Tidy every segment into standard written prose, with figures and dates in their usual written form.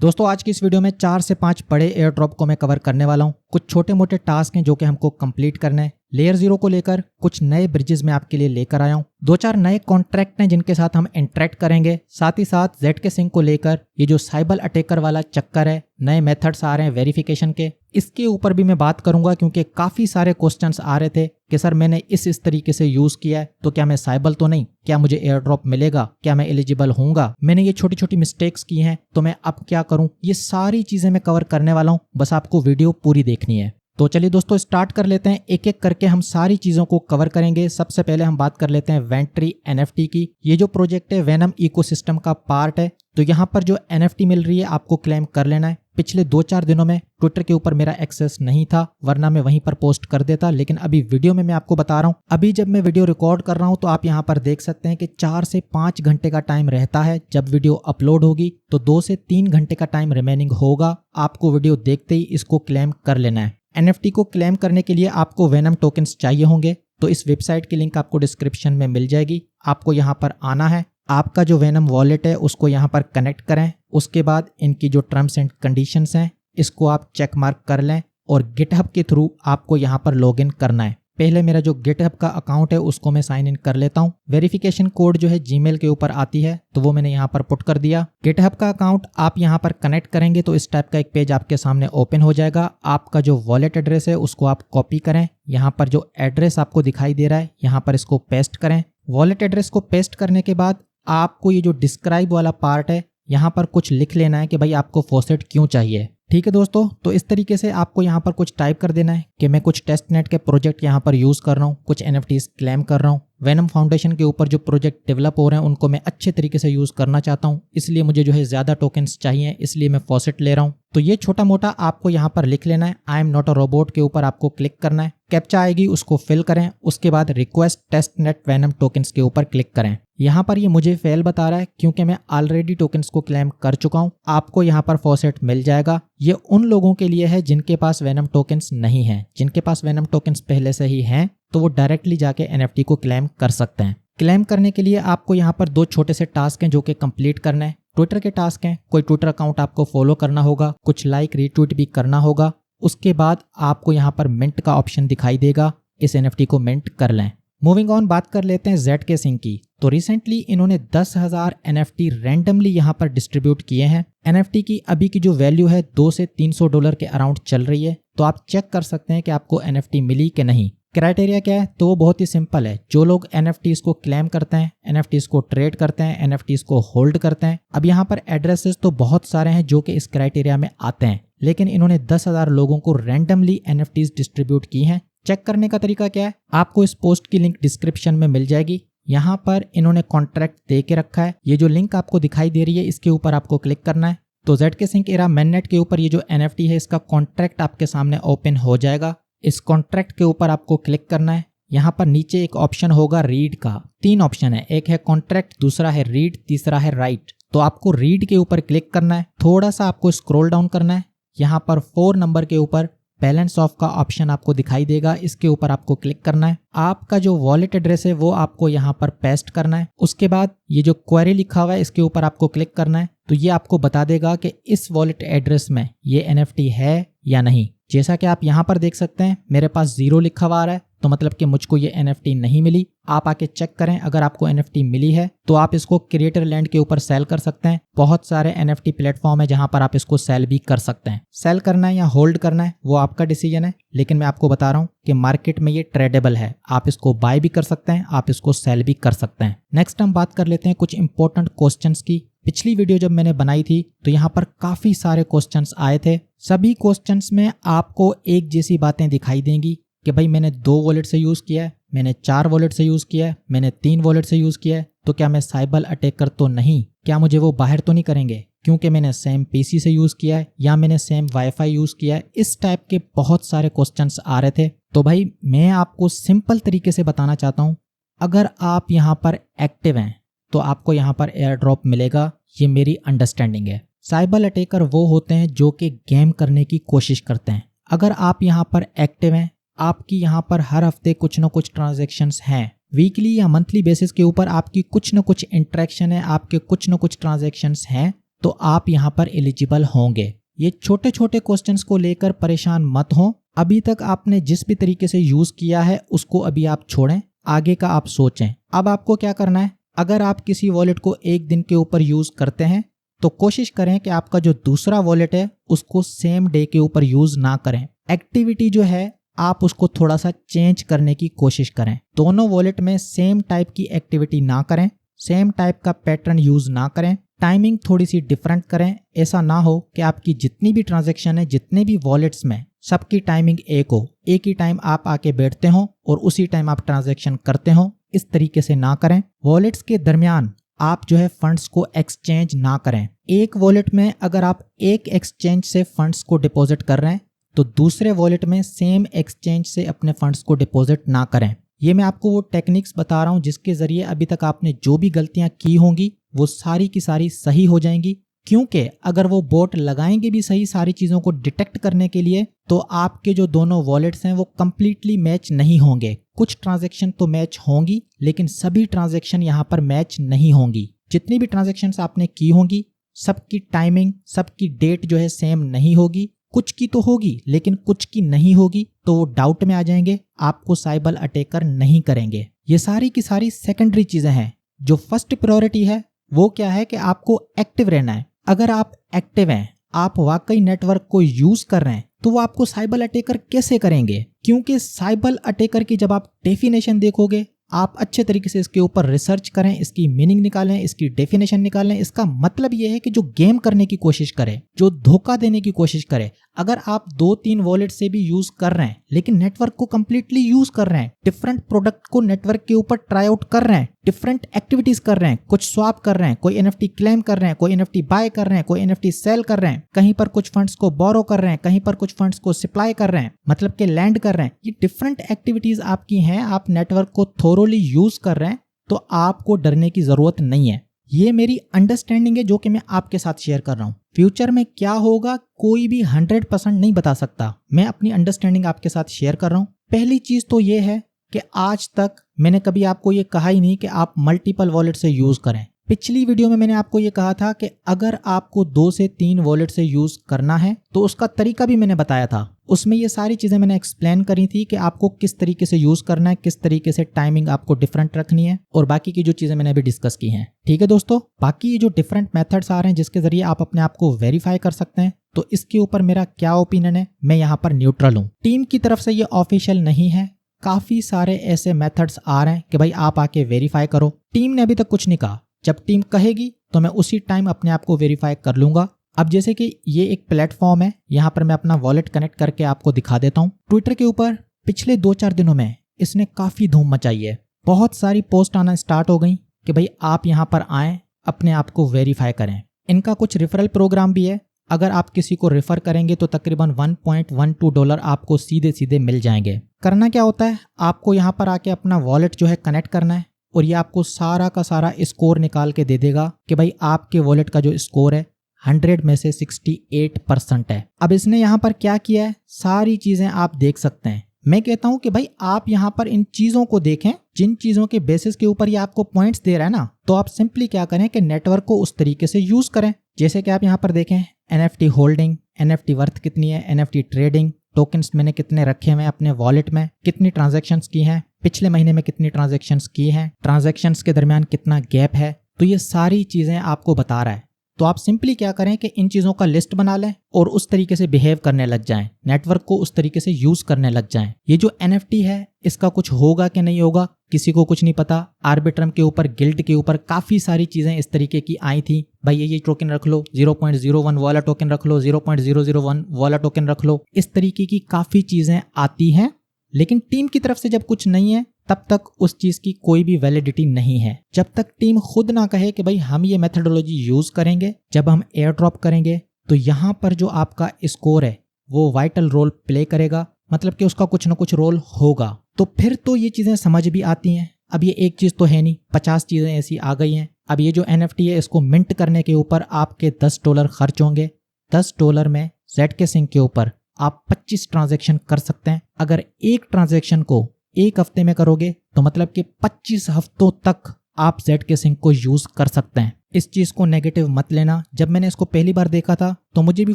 दोस्तों आज की इस वीडियो में 4 से 5 बड़े एयर ड्रॉप को मैं कवर करने वाला हूं। कुछ छोटे मोटे टास्क हैं जो कि हमको कंप्लीट करने हैं। लेयर 0 को लेकर कुछ नए ब्रिजेस मैं आपके लिए लेकर आया हूं। 2-4 नए कॉन्ट्रैक्ट हैं जिनके साथ हम इंटरेक्ट करेंगे। साथ ही साथ ZK Sync को लेकर ये जो साइबर अटैकर वाला चक्कर है, नए मेथड्स आ रहे हैं वेरिफिकेशन के, इसके ऊपर भी मैं बात करूंगा क्योंकि काफी सारे क्वेश्चंस आ रहे थे कि सर मैंने इस तरीके से यूज किया है तो क्या मैं साइबल तो नहीं, क्या मुझे एयर ड्रॉप मिलेगा, क्या मैं एलिजिबल होऊंगा, मैंने ये छोटी छोटी मिस्टेक्स की हैं तो मैं अब क्या करूं। ये सारी चीजें मैं कवर करने वाला हूं, बस आपको वीडियो पूरी देखनी है। तो चलिए दोस्तों स्टार्ट कर लेते हैं, एक एक करके हम सारी चीजों को कवर करेंगे। सबसे पहले हम बात कर लेते हैं वेंट्री NFT की। ये जो प्रोजेक्ट है वेनम इकोसिस्टम का पार्ट है, तो यहाँ पर जो NFT मिल रही है आपको क्लेम कर लेना है। पिछले 2-4 दिनों में ट्विटर के ऊपर मेरा एक्सेस नहीं था, वरना मैं वहीं पर पोस्ट कर देता, लेकिन अभी वीडियो में मैं आपको बता रहा हूँ। अभी जब मैं वीडियो रिकॉर्ड कर रहा हूँ तो आप यहाँ पर देख सकते हैं कि 4 से 5 घंटे का टाइम रहता है। जब वीडियो अपलोड होगी तो 2 से 3 घंटे का टाइम रिमेनिंग होगा। आपको वीडियो देखते ही इसको क्लेम कर लेना है। NFT को क्लेम करने के लिए आपको वेनम टोकन्स चाहिए होंगे, तो इस वेबसाइट की लिंक आपको डिस्क्रिप्शन में मिल जाएगी। आपको यहाँ पर आना है, आपका जो वेनम वॉलेट है उसको यहाँ पर कनेक्ट करें। उसके बाद इनकी जो टर्म्स एंड कंडीशंस हैं इसको आप चेक मार्क कर लें और गिटहब के थ्रू आपको यहाँ पर लॉगिन करना है। पहले मेरा जो गिटहब का अकाउंट है उसको मैं साइन इन कर लेता हूँ। वेरिफिकेशन कोड जो है जीमेल के ऊपर आती है तो वो मैंने यहाँ पर पुट कर दिया। गिटहब का अकाउंट आप यहाँ पर कनेक्ट करेंगे तो इस टाइप का एक पेज आपके सामने ओपन हो जाएगा। आपका जो वॉलेट एड्रेस है उसको आप कॉपी करें। यहाँ पर जो एड्रेस आपको दिखाई दे रहा है यहाँ पर इसको पेस्ट करें। वॉलेट एड्रेस को पेस्ट करने के बाद आपको ये जो डिस्क्राइब वाला पार्ट है यहाँ पर कुछ लिख लेना है कि भाई आपको फॉसेट क्यों चाहिए। ठीक है दोस्तों, तो इस तरीके से आपको यहाँ पर कुछ टाइप कर देना है कि मैं कुछ टेस्ट नेट के प्रोजेक्ट यहाँ पर यूज कर रहा हूँ, कुछ NFTs क्लेम कर रहा हूँ। वेनम फाउंडेशन के ऊपर जो प्रोजेक्ट डेवलप हो रहे हैं उनको मैं अच्छे तरीके से यूज करना चाहता हूँ, इसलिए मुझे जो है ज्यादा टोकन्स चाहिए, इसलिए मैं फॉसेट ले रहा हूँ। तो ये छोटा मोटा आपको यहाँ पर लिख लेना है। I am not a robot के ऊपर आपको क्लिक करना है, कैप्चा आएगी उसको फिल करें। उसके बाद request test net venom tokens के ऊपर क्लिक करें। यहाँ पर ये मुझे फेल बता रहा है क्योंकि मैं ऑलरेडी टोकन्स को क्लेम कर चुका हूँ। आपको यहाँ पर फॉसेट मिल जाएगा। ये उन लोगों के लिए है जिनके पास वेनम टोकन्स नहीं है। जिनके पास वेनम टोकन्स पहले से ही हैं तो वो डायरेक्टली जाके NFT को क्लेम कर सकते हैं। क्लेम करने के लिए आपको यहाँ पर 2 छोटे से टास्क हैं जो कि कंप्लीट करना है। ट्विटर के टास्क हैं, कोई ट्विटर अकाउंट आपको फॉलो करना होगा, कुछ लाइक रीट्वीट भी करना होगा। उसके बाद आपको यहाँ पर मिंट का ऑप्शन दिखाई देगा, इस NFT को मिंट कर लें। मूविंग ऑन, बात कर लेते हैं ZK Sync की। तो रिसेंटली इन्होंने 10,000 NFT रैंडमली यहाँ पर डिस्ट्रीब्यूट किए हैं। NFT की अभी की जो वैल्यू है $200 से $300 के अराउंड चल रही है, तो आप चेक कर सकते हैं कि आपको NFT मिली कि नहीं। क्राइटेरिया क्या है, तो वो बहुत ही सिंपल है। जो लोग NFTs को क्लेम करते हैं, NFTs को ट्रेड करते हैं, NFTs को होल्ड करते हैं। अब यहाँ पर एड्रेसेस तो बहुत सारे हैं जो कि इस क्राइटेरिया में आते हैं, लेकिन इन्होंने 10,000 लोगों को रैंडमली NFTs डिस्ट्रीब्यूट की हैं। चेक करने का तरीका क्या है, आपको इस पोस्ट की लिंक डिस्क्रिप्शन में मिल जाएगी। यहाँ पर इन्होंने कॉन्ट्रैक्ट दे के रखा है। ये जो लिंक आपको दिखाई दे रही है इसके ऊपर आपको क्लिक करना है। तो ZK Sync एरा मेननेट के ऊपर ये जो NFT है इसका कॉन्ट्रैक्ट आपके सामने ओपन हो जाएगा। इस कॉन्ट्रैक्ट के ऊपर आपको क्लिक करना है। यहाँ पर नीचे एक ऑप्शन होगा रीड का। 3 ऑप्शन है, एक है कॉन्ट्रैक्ट, दूसरा है रीड, तीसरा है राइट। तो आपको रीड के ऊपर क्लिक करना है। थोड़ा सा आपको स्क्रॉल डाउन करना है। यहाँ पर 4 नंबर के ऊपर बैलेंस ऑफ का ऑप्शन आपको दिखाई देगा, इसके ऊपर आपको क्लिक करना है। आपका जो वॉलेट एड्रेस है वो आपको यहाँ पर पेस्ट करना है। उसके बाद ये जो क्वेरी लिखा हुआ है इसके ऊपर आपको क्लिक करना है। तो ये आपको बता देगा कि इस वॉलेट एड्रेस में ये NFT है या नहीं। जैसा कि आप यहाँ पर देख सकते हैं मेरे पास 0 लिखा हुआ आ रहा है, तो मतलब कि मुझको ये NFT नहीं मिली। आप आके चेक करें, अगर आपको NFT मिली है तो आप इसको क्रिएटर लैंड के ऊपर सेल कर सकते हैं। बहुत सारे NFT प्लेटफॉर्म है जहां पर आप इसको सेल भी कर सकते हैं। सेल करना है या होल्ड करना है वो आपका डिसीजन है, लेकिन मैं आपको बता रहा हूँ कि मार्केट में ये ट्रेडेबल है। आप इसको बाय भी कर सकते हैं, आप इसको सेल भी कर सकते हैं। नेक्स्ट हम बात कर लेते हैं कुछ इंपॉर्टेंट क्वेश्चंस की। पिछली वीडियो जब मैंने बनाई थी तो यहाँ पर काफी सारे क्वेश्चंस आए थे। सभी क्वेश्चंस में आपको एक जैसी बातें दिखाई देंगी कि भाई मैंने 2 वॉलेट से यूज किया है, मैंने 4 वॉलेट से यूज किया है, मैंने 3 वॉलेट से यूज किया है, तो क्या मैं साइबर अटैकर तो नहीं, क्या मुझे वो बाहर तो नहीं करेंगे क्योंकि मैंने सेम PC से यूज किया है या मैंने सेम वाईफाई यूज किया है। इस टाइप के बहुत सारे क्वेश्चंस आ रहे थे। तो भाई मैं आपको सिंपल तरीके से बताना चाहता हूँ, अगर आप यहाँ पर एक्टिव हैं तो आपको यहाँ पर एयर ड्रॉप मिलेगा, ये मेरी अंडरस्टैंडिंग है। साइबर अटैकर वो होते हैं जो कि गेम करने की कोशिश करते हैं। अगर आप यहाँ पर एक्टिव हैं, आपकी यहाँ पर हर हफ्ते कुछ ना कुछ ट्रांजैक्शंस हैं, वीकली या मंथली बेसिस के ऊपर आपकी कुछ न कुछ इंटरेक्शन है, आपके कुछ न कुछ ट्रांजैक्शंस हैं, तो आप यहाँ पर एलिजिबल होंगे। ये छोटे छोटे क्वेश्चंस को लेकर परेशान मत हो। अभी तक आपने जिस भी तरीके से यूज किया है उसको अभी आप छोड़ें, आगे का आप सोचें। अब आपको क्या करना है, अगर आप किसी वॉलेट को एक दिन के ऊपर यूज करते हैं तो कोशिश करें कि आपका जो दूसरा वॉलेट है उसको सेम डे के ऊपर यूज ना करें। एक्टिविटी जो है आप उसको थोड़ा सा चेंज करने की कोशिश करें। दोनों वॉलेट में सेम टाइप की एक्टिविटी ना करें, सेम टाइप का पैटर्न यूज ना करें, टाइमिंग थोड़ी सी डिफरेंट करें। ऐसा ना हो कि आपकी जितनी भी ट्रांजैक्शन है जितने भी वॉलेट्स में सबकी टाइमिंग एक हो, एक ही टाइम आप आके बैठते हो और उसी टाइम आप ट्रांजैक्शन करते हो। इस तरीके से ना करें। वॉलेट्स के दरमियान आप जो है फंड्स को एक्सचेंज ना करें। एक वॉलेट में अगर आप एक एक्सचेंज से फंड्स को डिपॉजिट कर रहे हैं तो दूसरे वॉलेट में सेम एक्सचेंज से अपने फंड्स को डिपॉजिट ना करें। ये मैं आपको वो टेक्निक्स बता रहा हूँ जिसके जरिए अभी तक आपने जो भी गलतियां की होंगी वो सारी की सारी सही हो जाएंगी। क्योंकि अगर वो बोट लगाएंगे भी सही सारी चीजों को डिटेक्ट करने के लिए तो आपके जो दोनों वॉलेट्स हैं वो कंप्लीटली मैच नहीं होंगे। कुछ ट्रांजैक्शन तो मैच होंगी लेकिन सभी ट्रांजैक्शन यहाँ पर मैच नहीं होंगी। जितनी भी ट्रांजैक्शन आपने की होंगी सबकी टाइमिंग, सबकी डेट जो है सेम नहीं होगी। कुछ की तो होगी लेकिन कुछ की नहीं होगी तो वो डाउट में आ जाएंगे, आपको साइबर अटैकर नहीं करेंगे। ये सारी की सारी सेकेंडरी चीजें हैं। जो फर्स्ट प्रायोरिटी है वो क्या है कि आपको एक्टिव रहना है। अगर आप एक्टिव हैं, आप वाकई नेटवर्क को यूज कर रहे हैं तो वो आपको साइबर अटैकर कैसे करेंगे? क्योंकि साइबर अटैकर की जब आप डेफिनेशन देखोगे, आप अच्छे तरीके से इसके ऊपर रिसर्च करें, इसकी मीनिंग निकालें, इसकी डेफिनेशन निकालें। इसका मतलब यह है कि जो गेम करने की कोशिश करे, जो धोखा देने की कोशिश करे। अगर आप 2-3 वॉलेट से भी यूज कर रहे हैं लेकिन नेटवर्क को कंप्लीटली यूज कर रहे हैं, डिफरेंट प्रोडक्ट को नेटवर्क के ऊपर ट्राई आउट कर रहे हैं, डिफरेंट एक्टिविटीज कर रहे हैं, कुछ स्वैप कर रहे हैं, कोई एनएफटी क्लेम कर रहे हैं, कोई एनएफटी बाय कर रहे हैं, कोई एनएफटी सेल कर रहे हैं, कहीं पर कुछ फंड्स को बोरो कर रहे हैं, कहीं पर कुछ फंड्स को सप्लाई कर रहे हैं, मतलब कि लैंड कर रहे हैं। ये डिफरेंट एक्टिविटीज आपकी हैं, आप नेटवर्क को थोरोली यूज कर रहे हैं तो आपको डरने की जरूरत नहीं है। ये मेरी अंडरस्टैंडिंग है जो कि मैं आपके साथ शेयर कर रहा हूँ। फ्यूचर में क्या होगा कोई भी 100% नहीं बता सकता। मैं अपनी अंडरस्टैंडिंग आपके साथ शेयर कर रहा हूँ। पहली चीज तो ये है कि आज तक मैंने कभी आपको ये कहा ही नहीं कि आप मल्टीपल वॉलेट से यूज करें। पिछली वीडियो में मैंने आपको ये कहा था कि अगर आपको 2 से 3 वॉलेट से यूज करना है तो उसका तरीका भी मैंने बताया था। उसमें ये सारी चीजें मैंने एक्सप्लेन करी थी कि आपको किस तरीके से यूज करना है, किस तरीके से टाइमिंग आपको डिफरेंट रखनी है और बाकी की जो चीजें मैंने अभी डिस्कस की हैं। ठीक है दोस्तों, बाकी ये जो डिफरेंट मेथड्स आ रहे हैं जिसके जरिए आप अपने आप को वेरीफाई कर सकते हैं, तो इसके ऊपर मेरा क्या ओपिनियन है, मैं यहाँ पर न्यूट्रल हूँ। टीम की तरफ से ये ऑफिशियल नहीं है। काफी सारे ऐसे मेथड्स आ रहे हैं कि भाई आप आके वेरीफाई करो। टीम ने अभी तक कुछ नहीं कहा। जब टीम कहेगी तो मैं उसी टाइम अपने आप को वेरीफाई कर लूंगा। अब जैसे कि ये एक प्लेटफॉर्म है, यहाँ पर मैं अपना वॉलेट कनेक्ट करके आपको दिखा देता हूँ। ट्विटर के ऊपर पिछले 2-4 दिनों में इसने काफी धूम मचाई है। बहुत सारी पोस्ट आना स्टार्ट हो गई कि भाई आप यहाँ पर आएं, अपने आप को वेरीफाई करें। इनका कुछ रेफरल प्रोग्राम भी है। अगर आप किसी को रेफर करेंगे तो तकरीबन $1.12 आपको सीधे सीधे मिल जाएंगे। करना क्या होता है, आपको यहाँ पर आके अपना वॉलेट जो है कनेक्ट करना है और ये आपको सारा का सारा स्कोर निकाल के दे देगा कि भाई आपके वॉलेट का जो स्कोर है 100 में से 68% है। अब इसने यहाँ पर क्या किया है, सारी चीजें आप देख सकते हैं। मैं कहता हूं कि भाई आप यहाँ पर इन चीजों को देखें, जिन चीजों के बेसिस के ऊपर ये आपको पॉइंट्स दे रहा है ना, तो आप सिंपली क्या करें कि नेटवर्क को उस तरीके से यूज करें। जैसे कि आप यहाँ पर देखें एनएफटी होल्डिंग, एनएफटी वर्थ कितनी है, एनएफटी ट्रेडिंग, टोकन्स मैंने कितने रखे हुए हैं अपने वॉलेट में, कितनी ट्रांजैक्शंस की हैं, पिछले महीने में कितनी ट्रांजैक्शंस की हैं, ट्रांजैक्शंस के दरमियान कितना गैप है। तो ये सारी चीजें आपको बता रहा है। तो आप सिंपली क्या करें कि इन चीजों का लिस्ट बना लें और उस तरीके से बिहेव करने लग जाएं, नेटवर्क को उस तरीके से यूज करने लग जाएं। ये जो एनएफटी है इसका कुछ होगा कि नहीं होगा किसी को कुछ नहीं पता। आर्बिट्रम के ऊपर, गिल्ड के ऊपर काफी सारी चीजें इस तरीके की आई थी, भाई ये टोकन रख लो, 0.01 वाला टोकन रख लो, 0.001 वाला टोकन रख लो। इस तरीके की काफी चीजें आती हैं, लेकिन टीम की तरफ से जब कुछ नहीं है तब तक उस चीज की कोई भी वैलिडिटी नहीं है। जब तक टीम खुद ना कहे कि भाई हम ये मेथोडोलॉजी यूज करेंगे, जब हम एयर ड्रॉप करेंगे तो यहाँ पर जो आपका स्कोर है वो वाइटल रोल प्ले करेगा, मतलब कि उसका कुछ ना कुछ रोल होगा। तो फिर तो ये चीजें समझ भी आती हैं। अब ये एक चीज तो है नहीं, 50 चीजें ऐसी आ गई हैं। अब ये जो एनएफटी है इसको मिंट करने के ऊपर आपके $10 खर्च होंगे। $10 में ZK Sync के ऊपर आप 25 ट्रांजैक्शन कर सकते हैं। अगर एक ट्रांजैक्शन को एक हफ्ते में करोगे तो मतलब कि 25 हफ्तों तक आप ZK Sync को यूज कर सकते हैं। इस चीज़ को नेगेटिव मत लेना। जब मैंने इसको पहली बार देखा था तो मुझे भी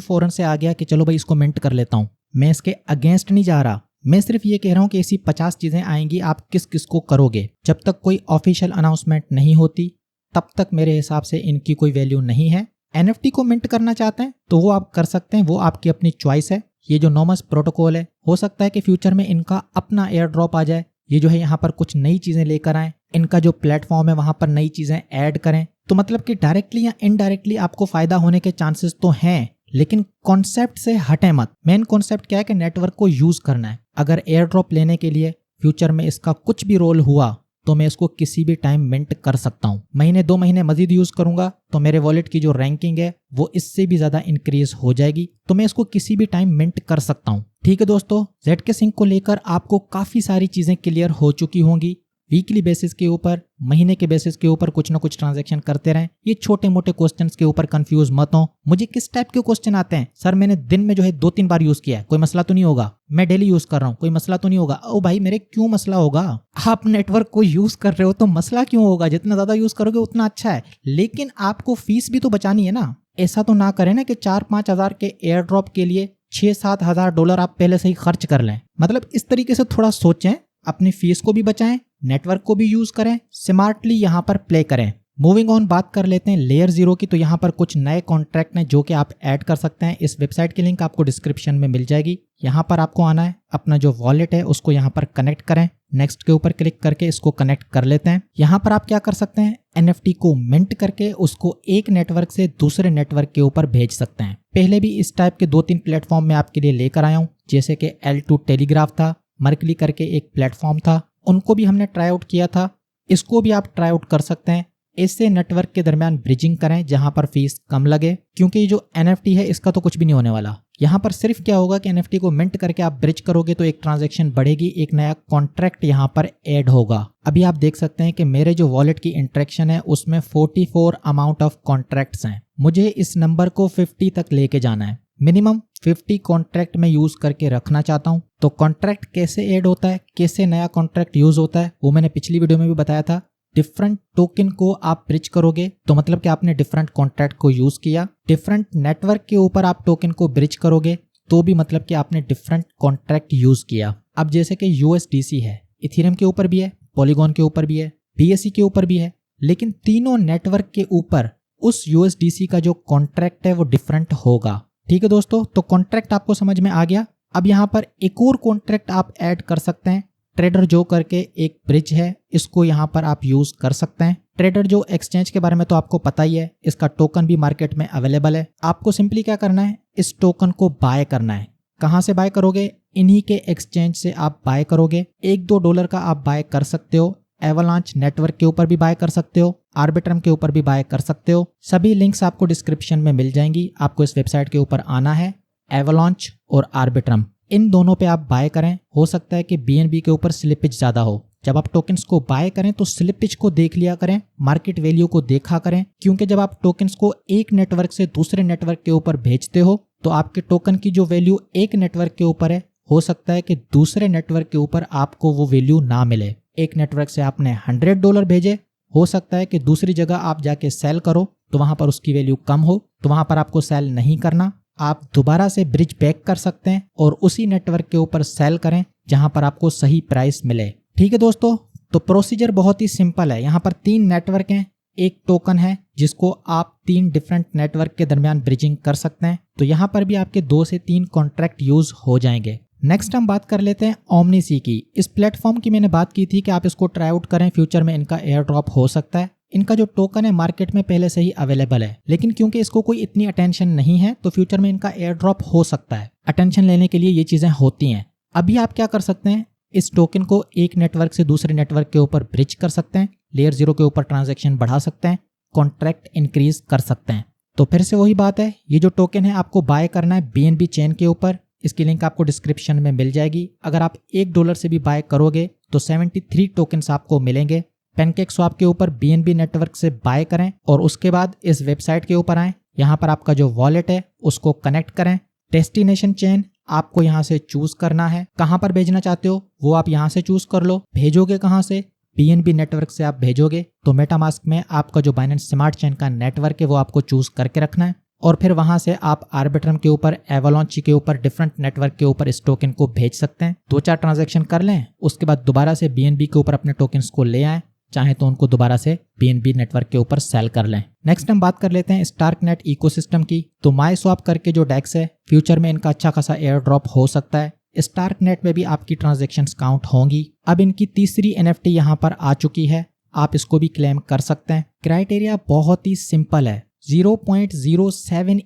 फ़ौरन से आ गया कि चलो भाई इसको मिंट कर लेता हूँ। मैं इसके अगेंस्ट नहीं जा रहा, मैं सिर्फ ये कह रहा हूँ कि ऐसी 50 चीज़ें आएंगी, आप किस किस को करोगे। जब तक कोई ऑफिशियल अनाउंसमेंट नहीं होती तब तक मेरे हिसाब से इनकी कोई वैल्यू नहीं है। NFT को मिंट करना चाहते हैं तो वो आप कर सकते हैं, वो आपकी अपनी चॉइस है। ये जो नॉमस प्रोटोकॉल है, हो सकता है कि फ्यूचर में इनका अपना एयर ड्रॉप आ जाए। ये जो है यहाँ पर कुछ नई चीज़ें लेकर आए, इनका जो प्लेटफॉर्म है वहाँ पर नई चीज़ें ऐड करें, तो मतलब कि डायरेक्टली या इनडायरेक्टली आपको फायदा होने के चांसेस तो हैं। लेकिन कॉन्सेप्ट से हटें मत। मेन कॉन्सेप्ट क्या है कि नेटवर्क को यूज करना है। अगर एयर ड्रॉप लेने के लिए फ्यूचर में इसका कुछ भी रोल हुआ तो मैं इसको किसी भी टाइम मिंट कर सकता हूँ। महीने 2 महीने मजीद यूज करूंगा तो मेरे वॉलेट की जो रैंकिंग है वो इससे भी ज्यादा इंक्रीज हो जाएगी, तो मैं इसको किसी भी टाइम मिंट कर सकता हूँ। ठीक है दोस्तों, ZK Sync को लेकर आपको काफी सारी चीजें क्लियर हो चुकी होंगी। वीकली बेसिस के ऊपर, महीने के बेसिस के ऊपर कुछ ना कुछ ट्रांजैक्शन करते रहें। ये छोटे मोटे क्वेश्चंस के ऊपर कंफ्यूज मत हो। मुझे किस टाइप के क्वेश्चन आते हैं, सर मैंने दिन में जो है 2-3 बार यूज किया है, कोई मसला तो नहीं होगा। मैं डेली यूज कर रहा हूँ, कोई मसला तो नहीं होगा। ओ भाई मेरे क्यों मसला होगा? आप नेटवर्क को यूज कर रहे हो तो मसला क्यों होगा? जितना ज्यादा यूज करोगे उतना अच्छा है, लेकिन आपको फीस भी तो बचानी है ना। ऐसा तो ना करें ना कि 4-5 हजार के एयर ड्रॉप के लिए $6-7 हजार आप पहले से ही खर्च कर लें। मतलब इस तरीके से थोड़ा सोचें, अपनी फीस को भी बचाएं, नेटवर्क को भी यूज करें, स्मार्टली यहाँ पर प्ले करें। मूविंग ऑन, बात कर लेते हैं लेयर 0 की। तो यहाँ पर कुछ नए कॉन्ट्रैक्ट हैं जो कि आप ऐड कर सकते हैं। इस वेबसाइट की लिंक आपको डिस्क्रिप्शन में मिल जाएगी। यहाँ पर आपको आना है, अपना जो वॉलेट है उसको यहाँ पर कनेक्ट करें। नेक्स्ट के ऊपर क्लिक करके इसको कनेक्ट कर लेते हैं। यहाँ पर आप क्या कर सकते हैं, NFT को मिंट करके उसको एक नेटवर्क से दूसरे नेटवर्क के ऊपर भेज सकते हैं। पहले भी इस टाइप के 2-3 प्लेटफॉर्म में आपके लिए लेकर आया हूँ, जैसे कि L2 टेलीग्राफ था, मर्कली करके एक प्लेटफॉर्म था, उनको भी हमने ट्राई आउट किया था। इसको भी आप ट्राई आउट कर सकते हैं। इससे नेटवर्क के दरमियान ब्रिजिंग करें जहां पर फीस कम लगे, क्योंकि ये जो NFT है इसका तो कुछ भी नहीं होने वाला। यहाँ पर सिर्फ क्या होगा कि NFT को मिंट करके आप ब्रिज करोगे तो एक ट्रांजैक्शन बढ़ेगी, एक नया कॉन्ट्रैक्ट यहाँ पर ऐड होगा। अभी आप देख सकते हैं कि मेरे जो वॉलेट की इंटरेक्शन है उसमें 44 अमाउंट ऑफ कॉन्ट्रैक्ट्स हैं। मुझे इस नंबर को 50 तक लेके जाना है। मिनिमम 50 कॉन्ट्रैक्ट में यूज करके रखना चाहता हूं। तो कॉन्ट्रैक्ट कैसे ऐड होता है, कैसे नया कॉन्ट्रैक्ट यूज होता है, वो मैंने पिछली वीडियो में भी बताया था। डिफरेंट टोकन को आप ब्रिज करोगे तो मतलब कि आपने डिफरेंट कॉन्ट्रैक्ट को यूज किया। डिफरेंट नेटवर्क के ऊपर आप टोकन को ब्रिज करोगे तो भी मतलब कि आपने डिफरेंट कॉन्ट्रैक्ट यूज किया। अब जैसे कि USDC है, इथेरियम के ऊपर भी है, पॉलीगॉन के ऊपर भी है, BSC के ऊपर भी है, लेकिन तीनों नेटवर्क के ऊपर उस USDC का जो कॉन्ट्रैक्ट है वो डिफरेंट होगा। ठीक है दोस्तों, तो कॉन्ट्रैक्ट आपको समझ में आ गया। अब यहाँ पर एक और कॉन्ट्रैक्ट आप ऐड कर सकते हैं। ट्रेडर जो करके एक ब्रिज है, इसको यहाँ पर आप यूज कर सकते हैं। ट्रेडर जो एक्सचेंज के बारे में तो आपको पता ही है, इसका टोकन भी मार्केट में अवेलेबल है। आपको सिंपली क्या करना है, इस टोकन को बाय करना है। कहाँ से बाय करोगे, इन्हीं के एक्सचेंज से आप बाय करोगे। $1-2 का आप बाय कर सकते हो। एवलांच नेटवर्क के ऊपर भी बाय कर सकते हो, आर्बिट्रम के ऊपर भी बाय कर सकते हो। सभी लिंक्स आपको डिस्क्रिप्शन में मिल जाएंगी। आपको इस वेबसाइट के ऊपर आना है, एवलांच और आर्बिट्रम, इन दोनों पे आप बाय करें। हो सकता है कि BNB के ऊपर स्लिपेज ज्यादा हो। जब आप टोकन्स को बाय करें तो स्लिपेज को देख लिया करें, मार्केट वैल्यू को देखा करें, क्योंकि जब आप टोकन्स को एक नेटवर्क से दूसरे नेटवर्क के ऊपर भेजते हो तो आपके टोकन की जो वैल्यू एक नेटवर्क के ऊपर है, हो सकता है कि दूसरे नेटवर्क के ऊपर आपको वो वैल्यू ना मिले। एक नेटवर्क से आपने $100 भेजे, हो सकता है कि दूसरी जगह आप जाके सेल करो तो वहां पर उसकी वैल्यू कम हो, तो वहां पर आपको सेल नहीं करना। आप दोबारा से ब्रिज बैक कर सकते हैं और उसी नेटवर्क के ऊपर सेल करें जहां पर आपको सही प्राइस मिले। ठीक है दोस्तों, तो प्रोसीजर बहुत ही सिंपल है। यहाँ पर 3 नेटवर्क हैं, एक टोकन है जिसको आप 3 डिफरेंट नेटवर्क के दरमियान ब्रिजिंग कर सकते हैं। तो यहाँ पर भी आपके 2 से 3 कॉन्ट्रैक्ट यूज हो जाएंगे। नेक्स्ट हम बात कर लेते हैं OmniC की। इस प्लेटफॉर्म की मैंने बात की थी कि आप इसको ट्राई आउट करें, फ्यूचर में इनका एयर ड्रॉप हो सकता है। इनका जो टोकन है मार्केट में पहले से ही अवेलेबल है, लेकिन क्योंकि इसको कोई इतनी अटेंशन नहीं है तो फ्यूचर में इनका एयर ड्रॉप हो सकता है। अटेंशन लेने के लिए ये चीजें होती हैं। अभी आप क्या कर सकते हैं, इस टोकन को एक नेटवर्क से दूसरे नेटवर्क के ऊपर ब्रिज कर सकते हैं, लेयर 0 के ऊपर ट्रांजैक्शन बढ़ा सकते हैं, कॉन्ट्रैक्ट इंक्रीज कर सकते हैं। तो फिर से वही बात है, ये जो टोकन है आपको बाय करना है BNB चेन के ऊपर। इसकी लिंक आपको डिस्क्रिप्शन में मिल जाएगी। अगर आप $1 से भी बाय करोगे तो 73 टोकन्स आपको मिलेंगे। PancakeSwap के ऊपर BNB नेटवर्क से बाय करें और उसके बाद इस वेबसाइट के ऊपर आएं। यहाँ पर आपका जो वॉलेट है उसको कनेक्ट करें। डेस्टिनेशन चेन आपको यहाँ से चूज करना है, कहाँ पर भेजना चाहते हो वो आप यहाँ से चूज कर लो। भेजोगे कहाँ से, BNB नेटवर्क से आप भेजोगे तो मेटामास्क में आपका जो बाइनेंस स्मार्ट चेन का नेटवर्क है वो आपको चूज करके रखना है और फिर वहां से आप आर्बिट्रम के ऊपर, एवलांची के ऊपर, डिफरेंट नेटवर्क के ऊपर इस टोकन को भेज सकते हैं। 2-4 ट्रांजैक्शन कर लें, उसके बाद दोबारा से BNB के ऊपर अपने टोकन्स को ले आएं, चाहे तो उनको दोबारा से BNB नेटवर्क के ऊपर सेल कर लें। नेक्स्ट हम बात कर लेते हैं स्टार्कनेट इकोसिस्टम की। तो माईस्वैप करके जो डेक्स है, फ्यूचर में इनका अच्छा खासा एयर ड्रॉप हो सकता है। स्टार्कनेट में भी आपकी ट्रांजैक्शंस काउंट होंगी। अब इनकी तीसरी NFT यहाँ पर आ चुकी है, आप इसको भी क्लेम कर सकते हैं। क्राइटेरिया बहुत ही सिंपल है, 0.07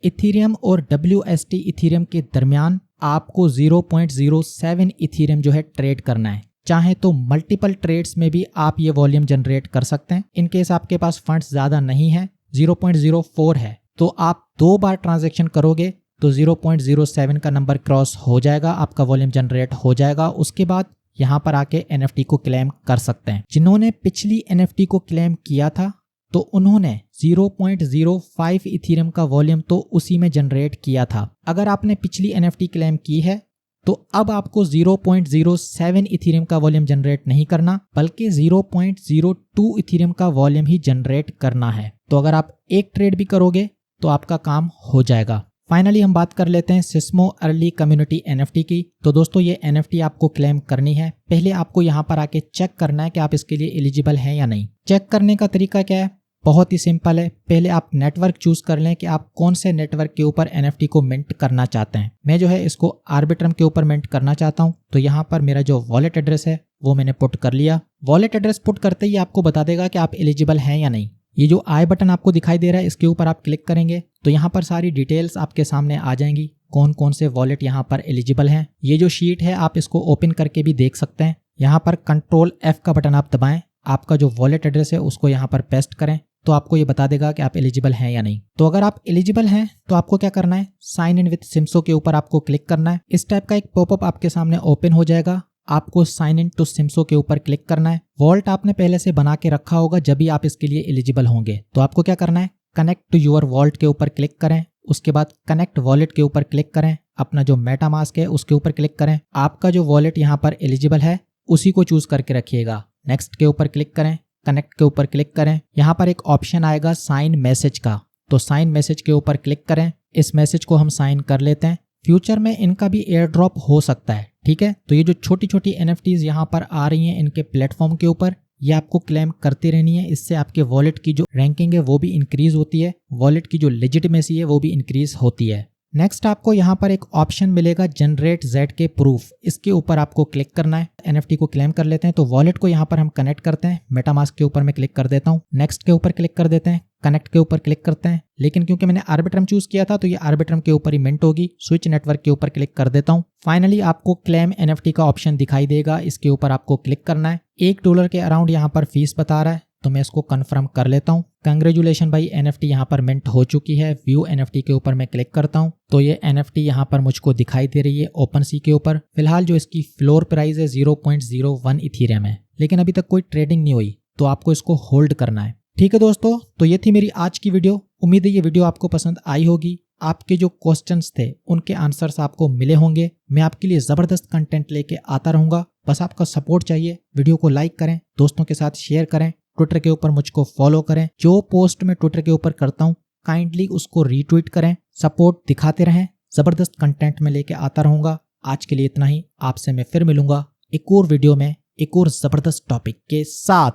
इथीरियम और WST इथीरियम के दरमियान आपको 0.07 इथीरियम जो है ट्रेड करना है। चाहे तो मल्टीपल ट्रेड्स में भी आप ये वॉल्यूम जनरेट कर सकते हैं। इन केस आपके पास फंड्स ज्यादा नहीं है, 0.04 है, तो आप 2 बार ट्रांजैक्शन करोगे तो 0.07 का नंबर क्रॉस हो जाएगा, आपका वॉल्यूम जनरेट हो जाएगा। उसके बाद यहाँ पर आके NFT को क्लेम कर सकते हैं। जिन्होंने पिछली NFT को क्लेम किया था तो उन्होंने 0.05 इथीरियम का वॉल्यूम तो उसी में जनरेट किया था। अगर आपने पिछली NFT क्लेम की है तो अब आपको 0.07 इथीरियम का वॉल्यूम जनरेट नहीं करना, बल्कि 0.02 इथीरियम का वॉल्यूम ही जनरेट करना है। तो अगर आप एक ट्रेड भी करोगे तो आपका काम हो जाएगा। फाइनली हम बात कर लेते हैं सिस्मो अर्ली कम्युनिटी NFT की। तो दोस्तों ये NFT आपको क्लेम करनी है। पहले आपको यहाँ पर आके चेक करना है कि आप इसके लिए एलिजिबल हैं या नहीं। चेक करने का तरीका क्या है? बहुत ही सिंपल है। पहले आप नेटवर्क चूज कर लें कि आप कौन से नेटवर्क के ऊपर NFT को मिंट करना चाहते हैं। मैं जो है इसको आर्बिट्रम के ऊपर मिंट करना चाहता हूं, तो यहाँ पर मेरा जो वॉलेट एड्रेस है वो मैंने पुट कर लिया। वॉलेट एड्रेस पुट करते ही आपको बता देगा कि आप एलिजिबल हैं या नहीं। ये जो आई बटन आपको दिखाई दे रहा है, इसके ऊपर आप क्लिक करेंगे तो यहाँ पर सारी डिटेल्स आपके सामने आ जाएंगी, कौन कौन से वॉलेट यहाँ पर एलिजिबल हैं। ये जो शीट है आप इसको ओपन करके भी देख सकते हैं। यहाँ पर Ctrl F का बटन आप दबाएं, आपका जो वॉलेट एड्रेस है उसको यहाँ पर पेस्ट करें, तो आपको ये बता देगा कि आप एलिजिबल हैं या नहीं। तो अगर आप एलिजिबल हैं तो आपको क्या करना है, साइन इन विद सिम्सो के ऊपर आपको क्लिक करना है। इस टाइप का एक पॉपअप आपके सामने ओपन हो जाएगा, आपको साइन इन टू सिम्सो के ऊपर क्लिक करना है। वॉल्ट आपने पहले से बना के रखा होगा जब भी आप इसके लिए एलिजिबल होंगे। तो आपको क्या करना है, कनेक्ट टू योर वॉल्ट के ऊपर क्लिक करें, उसके बाद कनेक्ट वॉलेट के ऊपर क्लिक करें, अपना जो मेटामास्क है उसके ऊपर क्लिक करें। आपका जो वॉलेट यहाँ पर एलिजिबल है उसी को चूज करके रखिएगा। नेक्स्ट के ऊपर क्लिक करें, कनेक्ट के ऊपर क्लिक करें। यहाँ पर एक ऑप्शन आएगा साइन मैसेज का, तो साइन मैसेज के ऊपर क्लिक करें। इस मैसेज को हम साइन कर लेते हैं। फ्यूचर में इनका भी एयर ड्रॉप हो सकता है, ठीक है। तो ये जो छोटी छोटी NFTs यहाँ पर आ रही हैं इनके प्लेटफॉर्म के ऊपर, ये आपको क्लेम करती रहनी है। इससे आपके वॉलेट की जो रैंकिंग है वो भी इंक्रीज होती है, वॉलेट की जो लेजिटिमेसी है वो भी इंक्रीज होती है। नेक्स्ट आपको यहाँ पर एक ऑप्शन मिलेगा जनरेट जेड के प्रूफ, इसके ऊपर आपको क्लिक करना है। NFT को क्लेम कर लेते हैं तो वॉलेट को यहाँ पर हम कनेक्ट करते हैं। मेटामास्क के ऊपर मैं क्लिक कर देता हूँ, नेक्स्ट के ऊपर क्लिक कर देते हैं, कनेक्ट के ऊपर क्लिक करते हैं। लेकिन क्योंकि मैंने आर्बिट्रम चूज किया था तो ये आर्बिट्रम के ऊपर ही मिंट होगी। स्विच नेटवर्क के ऊपर क्लिक कर देता हूँ। फाइनली आपको क्लेम NFT का ऑप्शन दिखाई देगा, इसके ऊपर आपको क्लिक करना है। $1 के अराउंड यहाँ पर फीस बता रहा है, तो मैं इसको कंफर्म कर लेता हूँ। कंग्रेचुलेशन भाई, NFT यहाँ पर मिंट हो चुकी है। व्यू NFT के ऊपर मैं क्लिक करता हूँ तो ये NFT यहाँ पर मुझको दिखाई दे रही है OpenSea के ऊपर। फिलहाल जो इसकी फ्लोर प्राइस है 0.01 इथीरियम है, लेकिन अभी तक कोई ट्रेडिंग नहीं हुई, तो आपको इसको होल्ड करना है। ठीक है दोस्तों, तो ये थी मेरी आज की वीडियो। उम्मीद है ये वीडियो आपको पसंद आई होगी। आपके जो क्वेश्चंस थे उनके आंसर्स आपको मिले होंगे। मैं आपके लिए जबरदस्त कंटेंट लेके आता रहूंगा, बस आपका सपोर्ट चाहिए। वीडियो को लाइक करें, दोस्तों के साथ शेयर करें, ट्विटर के ऊपर मुझको फॉलो करें। जो पोस्ट मैं ट्विटर के ऊपर करता हूँ काइंडली उसको रीट्वीट करें, सपोर्ट दिखाते रहें। जबरदस्त कंटेंट में लेके आता रहूंगा। आज के लिए इतना ही, आपसे मैं फिर मिलूंगा एक और वीडियो में एक और जबरदस्त टॉपिक के साथ।